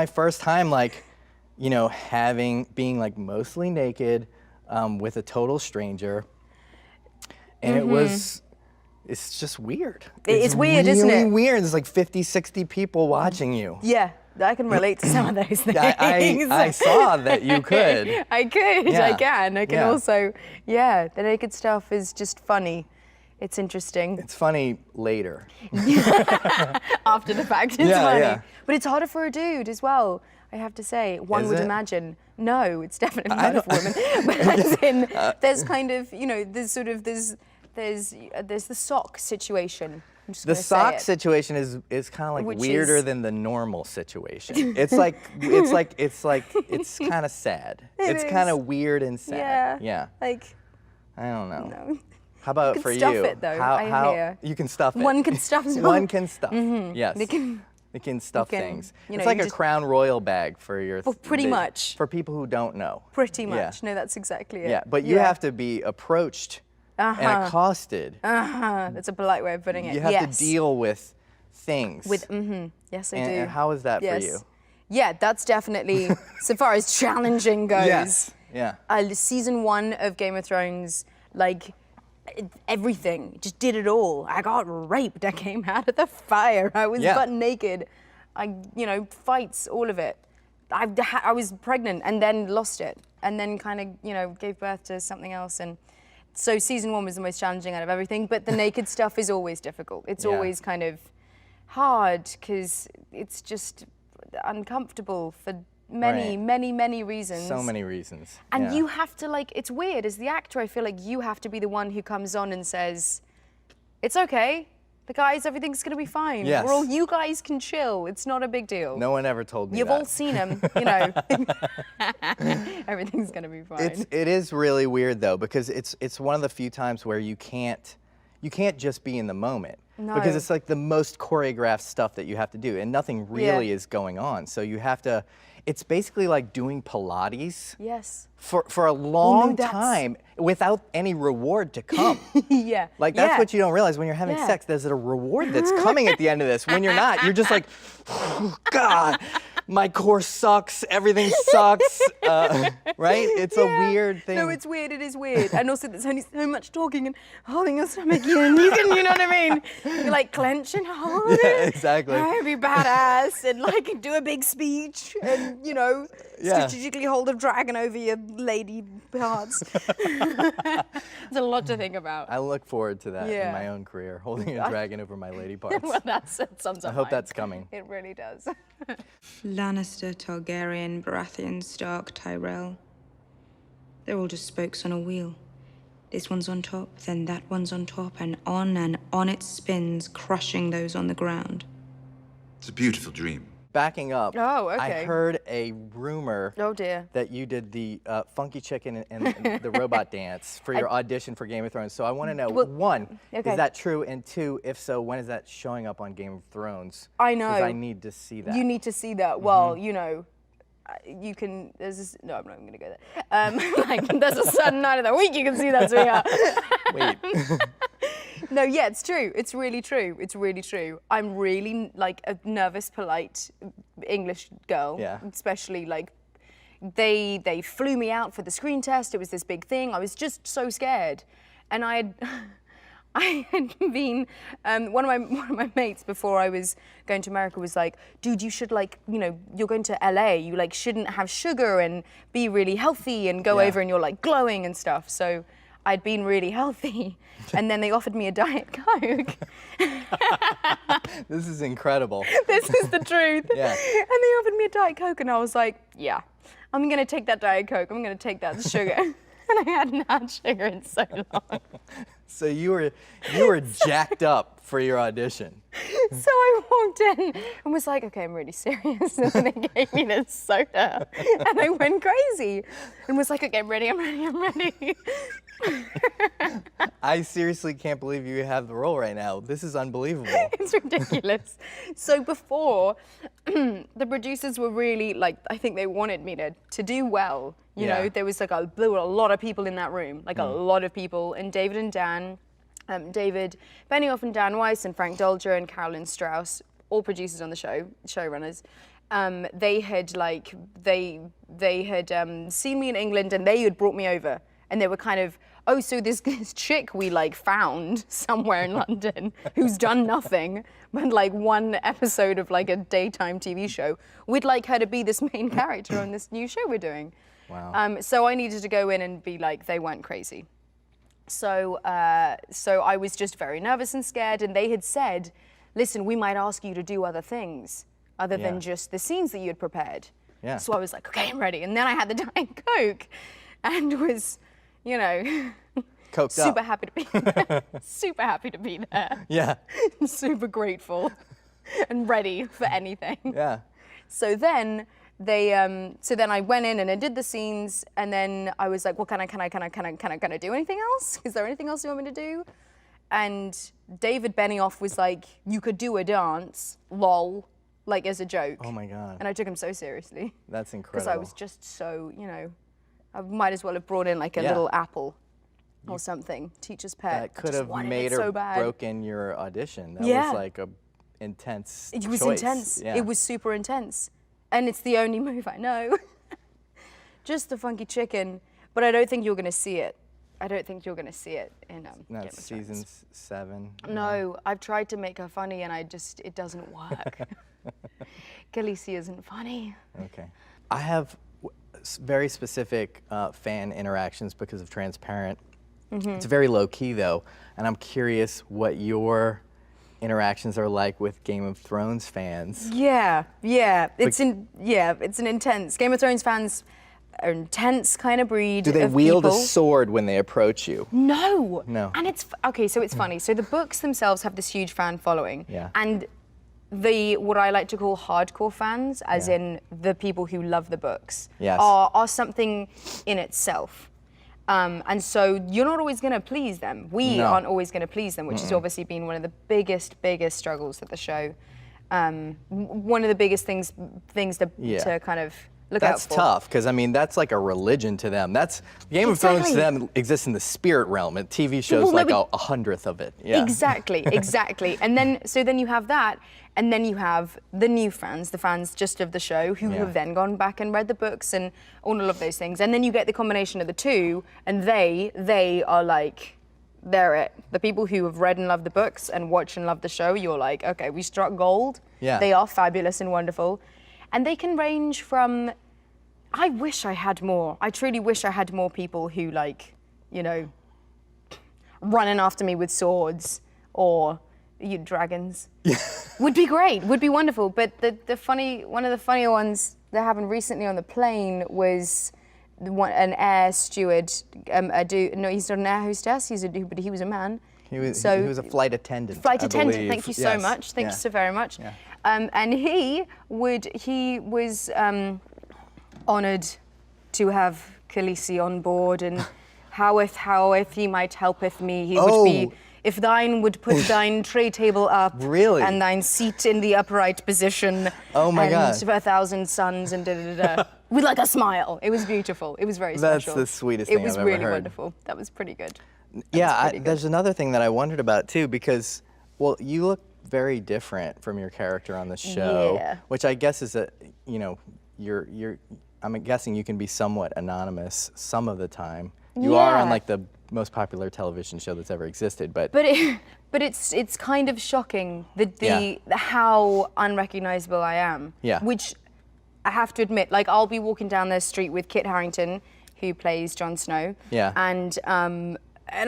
my first time, like, you know, being like mostly naked with a total stranger. And it's just weird. It's weird, really isn't it? weird. There's like 50, 60 people watching you. Yeah, I can relate to some of those things. I saw that you could. I could, Yeah. I can. I can Yeah. also, yeah, the naked stuff is just funny. It's interesting. It's funny later. After the fact, it's Yeah, funny. yeah. But it's harder for a dude as well, I have to say. One Is would it? imagine. No, it's definitely harder for women. But as in, there's kind of, you know, there's the sock situation. I'm just The gonna say sock it. situation is kind of like Which weirder is- than the normal situation. It's kind of sad. It's kind of weird and sad. Yeah. Like, I don't know. no. How about You can for stuff you? it, though, How, I how hear. you can stuff it. One can stuff it. One can stuff. Yes. They can- It can stuff can, things. you know, It's like you a just- Crown Royal bag for your. Well, pretty much. For people who don't know. Pretty Yeah. much. No, that's exactly it. Yeah, but you have to be approached and accosted. That's a polite way of putting it. You have Yes. to deal with things. Yes, I and, do. and how is that Yes. for you? Yeah, that's definitely, so far as challenging goes. Yes. Yeah. Season 1 of Game of Thrones, like, everything, just did it all. I got raped, I came out of the fire, I was Yeah. butt naked. You know, fights, all of it. I was pregnant and then lost it, and then kind of, you know, gave birth to something else. And so season 1 was the most challenging out of everything, but the naked stuff is always difficult. It's Yeah. always kind of hard because it's just uncomfortable for many, Right. many reasons. So many reasons. And yeah. you have to, like, it's weird, as the actor, I feel like you have to be the one who comes on and says, it's okay, the guys, everything's gonna be fine. Yes. We're all, you guys can chill, it's not a big deal. No one ever told me You've that. all seen him, you know. Everything's gonna be fine. It is really weird though, because it's one of the few times where you can't just be in the moment. No. Because it's like the most choreographed stuff that you have to do, and nothing really is going on. So you have to. It's basically like doing Pilates Yes. for a long that's- time without any reward to come. Yeah. Like that's yeah. what you don't realize when you're having Yeah. sex. There's a reward that's coming at the end of this. When you're not, you're just like, oh, God, my core sucks. Everything sucks. Right? It's a weird thing. No, it's weird. It is weird. And also, there's only so much talking and holding your stomach in. You know what I mean? You like clench and hold Yeah, it. exactly. Be badass and like do a big speech and, you know, Yeah. strategically hold a dragon over your lady parts. There's a lot to think about. I look forward to that in Yeah. my own career, holding a dragon over my lady parts. Well, that sums up I hope mine. that's coming. It really does. Lannister, Targaryen, Baratheon, Stark, Tyrell. They're all just spokes on a wheel. This one's on top, then that one's on top, and on it spins, crushing those on the ground. It's a beautiful dream. Backing up, Oh, I okay. heard a rumor Oh, dear. that you did the funky chicken and the robot dance for your audition for Game of Thrones. So I want to know, Well, one, okay. is that true? And two, if so, when is that showing up on Game of Thrones? I know. 'Cause I need to see that. You need to see that. Well, you know, you can. There's this. No, I'm not even gonna go there. Like, there's a certain night of the week you can see that, sweetheart. Wait. No, yeah, it's true. It's really true. It's really true. I'm really like a nervous, polite English girl. Yeah. Especially like, they flew me out for the screen test. It was this big thing. I was just so scared, and I had been, one of my mates before I was going to America was like, dude, you should like, you know, you're going to LA, you like shouldn't have sugar and be really healthy and go Yeah. over and you're like glowing and stuff. So I'd been really healthy, and then they offered me a Diet Coke. This is incredible. This is the truth. Yeah. And they offered me a Diet Coke, and I was like, yeah, I'm gonna take that Diet Coke. I'm gonna take that sugar. And I hadn't had sugar in so long. So you were jacked up for your audition. So I walked in and was like, okay, I'm really serious. And then they gave me this soda. And I went crazy and was like, okay, I'm ready. I seriously can't believe you have the role right now. This is unbelievable. It's ridiculous. So before, the producers were really like, I think they wanted me to do well. You Yeah. know, there were a lot of people in that room, like a lot of people. And David and Dan, David Benioff and Dan Weiss and Frank Dolger and Carolyn Strauss, all producers on the show, showrunners. they had like they had seen me in England and they had brought me over, and they were kind of, oh, so this chick we like found somewhere in London who's done nothing but like one episode of like a daytime TV show. We'd like her to be this main character on this new show we're doing. Wow. So I needed to go in and be like, they weren't crazy. So I was just very nervous and scared, and they had said, listen, we might ask you to do other things other than just the scenes that you had prepared. Yeah. So I was like, okay, I'm ready. And then I had the Diet Coke and was, you know, Coked super up. happy to be there. Super happy to be there. Yeah. Super grateful and ready for anything. Yeah. So then so then I went in and I did the scenes, and then I was like, well, can I do anything else? Is there anything else you want me to do? And David Benioff was like, you could do a dance, lol, like as a joke. Oh my God. And I took him so seriously. That's incredible. Because I was just so, you know, I might as well have brought in like a Yeah. little apple or something, teacher's pet. That I could just have wanted made it or so bad. broken your audition. That Yeah. was like a intense It was choice. intense. Yeah. It was super intense. And it's the only move I know. Just the funky chicken. But I don't think you're going to see it. I don't think you're going to see it in Game Not of Thrones. season 7. No, I've tried to make her funny and it doesn't work. Khaleesi isn't funny. Okay. I have very specific fan interactions because of Transparent. Mm-hmm. It's very low key though, and I'm curious what your interactions are like with Game of Thrones fans. Yeah. It's an intense. Game of Thrones fans are intense kind of breed. Do they of wield people. a sword when they approach you? No. No. And it's okay. So it's funny. So the books themselves have this huge fan following. Yeah. And what I like to call hardcore fans, as in the people who love the books, Yes. are something in itself. And so you're not always going to please them. We No. aren't always going to please them, which has obviously been one of the biggest struggles of the show. One of the biggest things to kind of look out That's for. tough, because I mean, that's like a religion to them. That's Game of Thrones to them exists in the spirit realm, and TV shows Well, like maybe- a hundredth of it. Yeah. Exactly. And then you have that, and then you have the new fans, the fans just of the show, who have then gone back and read the books and all of those things. And then you get the combination of the two, and they are like, they're it. The people who have read and loved the books and watch and love the show, you're like, okay, we struck gold. Yeah. They are fabulous and wonderful. And they can range from, I wish I had more. I truly wish I had more people who like, you know, running after me with swords or dragons. Would be great, would be wonderful. But one of the funnier ones that happened recently on the plane was an air steward. He's not an air hostess. But he was a man. He was a flight attendant. Flight I attendant. believe. Thank you so Yes. much. Thank you Yeah. so very much. Yeah. And he was honoured to have Khaleesi on board, and how if he might helpeth me, he would be. Oh. If thine would put thine tray table up, Really? and thine seat in the upright position, Oh my and God. for 1,000 suns, and with like a smile. It was beautiful. It was very special. That's the sweetest It thing was I've ever really heard. wonderful. That was pretty good. Yeah, pretty good. there's another thing that I wondered about too, because, well, you look very different from your character on the show, Yeah. which I guess is I'm guessing you can be somewhat anonymous some of the time. You are on Yeah. like the most popular television show that's ever existed, but But it's kind of shocking how unrecognizable I am. Yeah. Which I have to admit, like I'll be walking down the street with Kit Harington, who plays Jon Snow. Yeah. And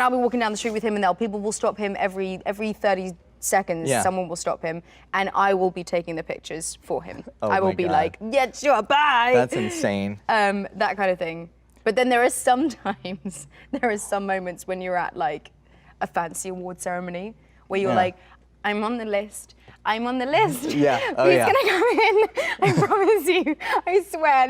I'll be walking down the street with him, and people will stop him every 30 seconds. Yeah. Someone will stop him, and I will be taking the pictures for him. Oh I will my be God. like, yeah, sure, bye. that's insane. That kind of thing. But then there are some moments when you're at like a fancy award ceremony where you're Yeah. like, I'm on the list. I'm on the list. Yeah. Oh, Who's yeah. gonna come in? I promise you. I swear.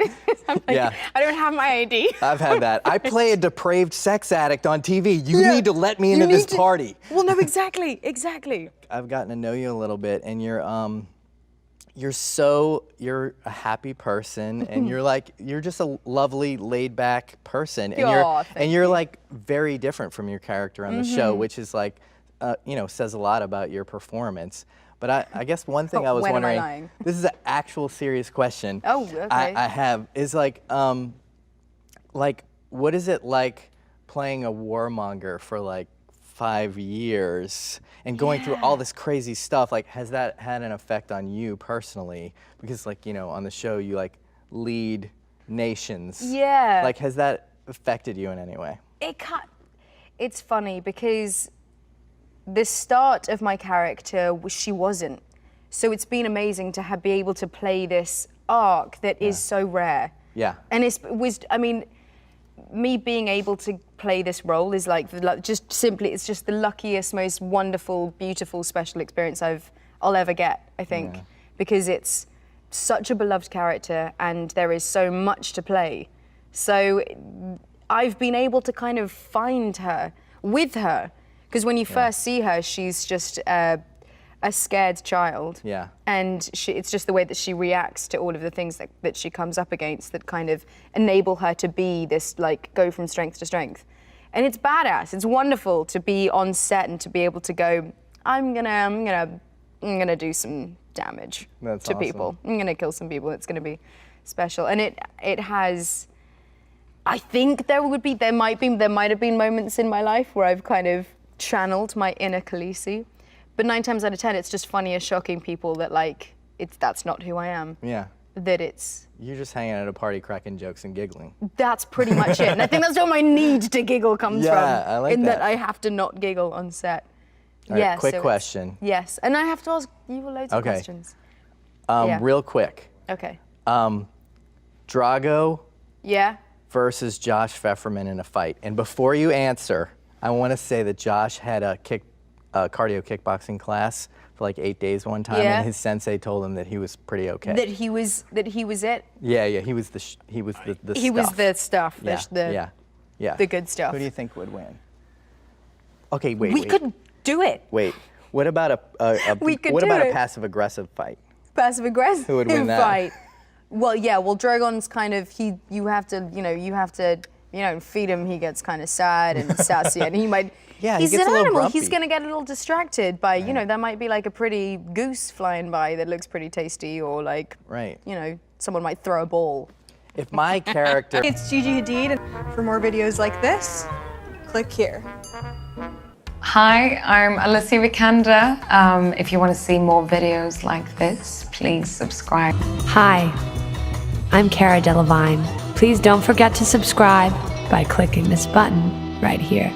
I'm like, Yeah. I don't have my ID. I've had that. I play a depraved sex addict on TV. You need to let me into You this need to- party. Well, no, exactly. I've gotten to know you a little bit, and you're a happy person, and you're just a lovely, laid back person, and Aw, thank you're like very different from your character on the show, which is like you know, says a lot about your performance. But I guess one thing I was When am I wondering, lying? this is an actual serious question. Oh, okay. I have, is like, what is it like playing a warmonger for like 5 years and going through all this crazy stuff? Like, has that had an effect on you personally? Because like, you know, on the show you like lead nations. Yeah. Like, has that affected you in any way? It's funny because the start of my character, she wasn't. So it's been amazing to be able to play this arc that is so rare. Yeah. And I mean, me being able to play this role is like it's just the luckiest, most wonderful, beautiful, special experience I'll ever get, I think, because it's such a beloved character and there is so much to play. So I've been able to kind of find her with her, because when you first see her, she's just a scared child. Yeah. And it's just the way that she reacts to all of the things that she comes up against that kind of enable her to be this, like, go from strength to strength. And it's badass. It's wonderful to be on set and to be able to go, I'm gonna do some damage That's to awesome. people. I'm gonna kill some people. It's gonna be special. And it has, I think there might have been moments in my life where I've kind of channeled my inner Khaleesi. But 9 times out of 10, it's just funny as shocking people that, like, that's not who I am. Yeah. That You're just hanging at a party cracking jokes and giggling. that's pretty much it. And I think that's where my need to giggle comes from. I like in that. that I have to not giggle on set. All right, quick question. Yes, and I have to ask you loads of Okay. questions. Yeah. Real quick. Okay. Drago Yeah? versus Josh Pfefferman in a fight. And before you answer, I want to say that Josh had a cardio kickboxing class for like 8 days one time, Yeah. and his sensei told him that he was pretty okay. That he was it? Yeah, he was the He was stuff. the stuff, Yeah. the good stuff. Who do you think would win? Okay, wait. We could do it. Wait. What about We could what do about a it. passive aggressive fight? Passive aggressive Who would win that? fight. Well, yeah. Well, Drogon's kind of you have to feed him. He gets kind of sad and sassy, and he might. Yeah, he he's gets an a little animal. grumpy. He's gonna get a little distracted by there might be like a pretty goose flying by that looks pretty tasty, or like Right. someone might throw a ball. If my character It's Gigi Hadid, and for more videos like this, click here. Hi, I'm Alicia Vikander. If you want to see more videos like this, please subscribe. Hi, I'm Cara Delevingne. Please don't forget to subscribe by clicking this button right here.